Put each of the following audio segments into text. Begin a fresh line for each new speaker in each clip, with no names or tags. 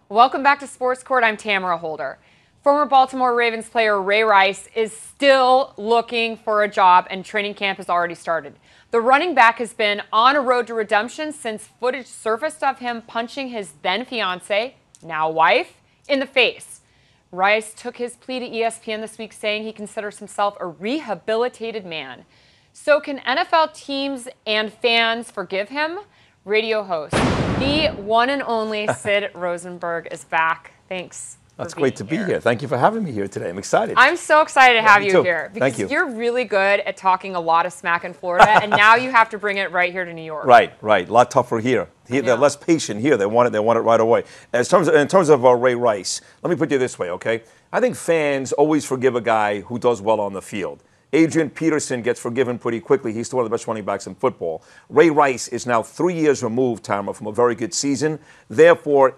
Welcome back to Sports Court. I'm Tamara Holder. Former Baltimore Ravens player Ray Rice is still looking for a job, and training camp has already started. The running back has been on a road to redemption since footage surfaced of him punching his then-fiancée, now wife, in the face. Rice took his plea to ESPN this week, saying he considers himself a rehabilitated man. So can NFL teams and fans forgive him? Radio host, the one and only Sid Rosenberg is back. Thanks.
That's great to be here. Thank you for having me here today. I'm excited.
I'm so excited to have you here
because
you're really good at talking a lot of smack in Florida, and now you have to bring it right here to New York.
Right. A lot tougher here. They're less patient here. They want it right away. In terms of Ray Rice, let me put it this way, okay? I think fans always forgive a guy who does well on the field. Adrian Peterson gets forgiven pretty quickly. He's still one of the best running backs in football. Ray Rice is now 3 years removed, Tamara, from a very good season. Therefore,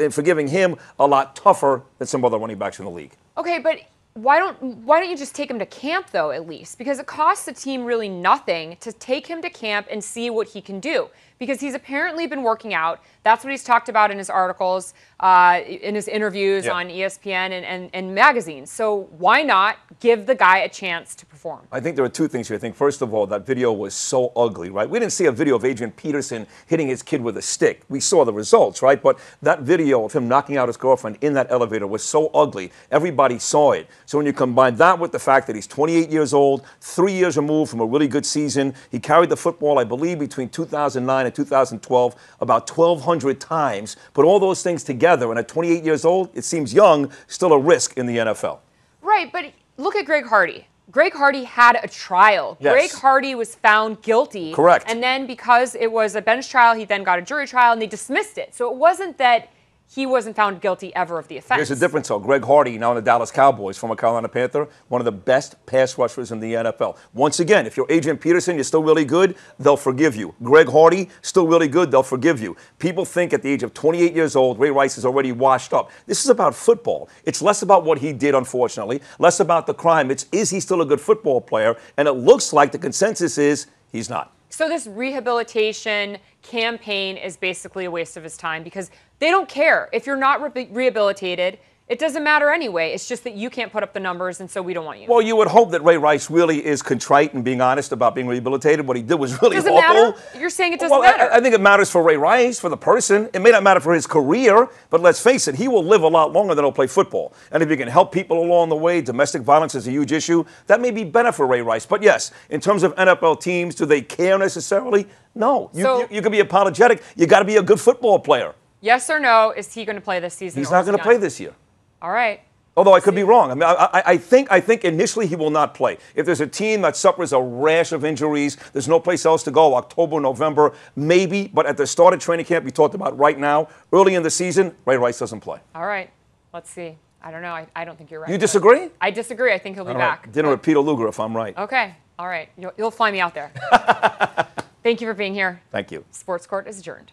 forgiving him a lot tougher than some other running backs in the league.
Okay, but why don't you just take him to camp, though, at least? Because it costs the team really nothing to take him to camp and see what he can do. Because he's apparently been working out. That's what he's talked about in his articles, in his interviews on ESPN and magazines. So why not give the guy a chance to perform?
I think there are two things here. I think, first of all, that video was so ugly, right? We didn't see a video of Adrian Peterson hitting his kid with a stick. We saw the results, right? But that video of him knocking out his girlfriend in that elevator was so ugly. Everybody saw it. So when you combine that with the fact that he's 28 years old, 3 years removed from a really good season, he carried the football, I believe, between 2009 and 2012 about 1,200 times. Put all those things together, and at 28 years old, it seems young, still a risk in the NFL.
Right, but look at Greg Hardy. Greg Hardy had a trial.
Yes.
Greg Hardy was found guilty.
Correct.
And then because it was a bench trial, he then got a jury trial, and they dismissed it. So it wasn't that he wasn't found guilty ever of the offense.
Here's the difference, though. Greg Hardy, now in the Dallas Cowboys, former Carolina Panther, one of the best pass rushers in the NFL. Once again, if you're Adrian Peterson, you're still really good, they'll forgive you. Greg Hardy, still really good, they'll forgive you. People think at the age of 28 years old, Ray Rice is already washed up. This is about football. It's less about what he did, unfortunately, less about the crime. It's, is he still a good football player? And it looks like the consensus is he's not.
So this rehabilitation campaign is basically a waste of his time because they don't care. If you're not rehabilitated, it doesn't matter anyway. It's just that you can't put up the numbers, and so we don't want you.
Well, you would hope that Ray Rice really is contrite and being honest about being rehabilitated. What he did was really awful.
Does it matter? You're saying it doesn't matter.
I think it matters for Ray Rice, for the person. It may not matter for his career, but let's face it, he will live a lot longer than he'll play football. And if you can help people along the way, domestic violence is a huge issue, that may be better for Ray Rice. But yes, in terms of NFL teams, do they care necessarily? No. You can be apologetic. You got to be a good football player.
Yes or no, is he going to play this season?
He's not going to play this year.
All right.
Although I could be wrong. I mean, I think initially he will not play. If there's a team that suffers a rash of injuries, there's no place else to go, October, November, maybe. But at the start of training camp, we talked about right now, early in the season, Ray Rice doesn't play.
All right. Let's see. I don't know. I don't think you're right.
You disagree?
I disagree. I think he'll be back.
Dinner with Peter Luger if I'm right.
Okay. All right. You'll fly me out there. Thank you for being here.
Thank you.
Sports Court is adjourned.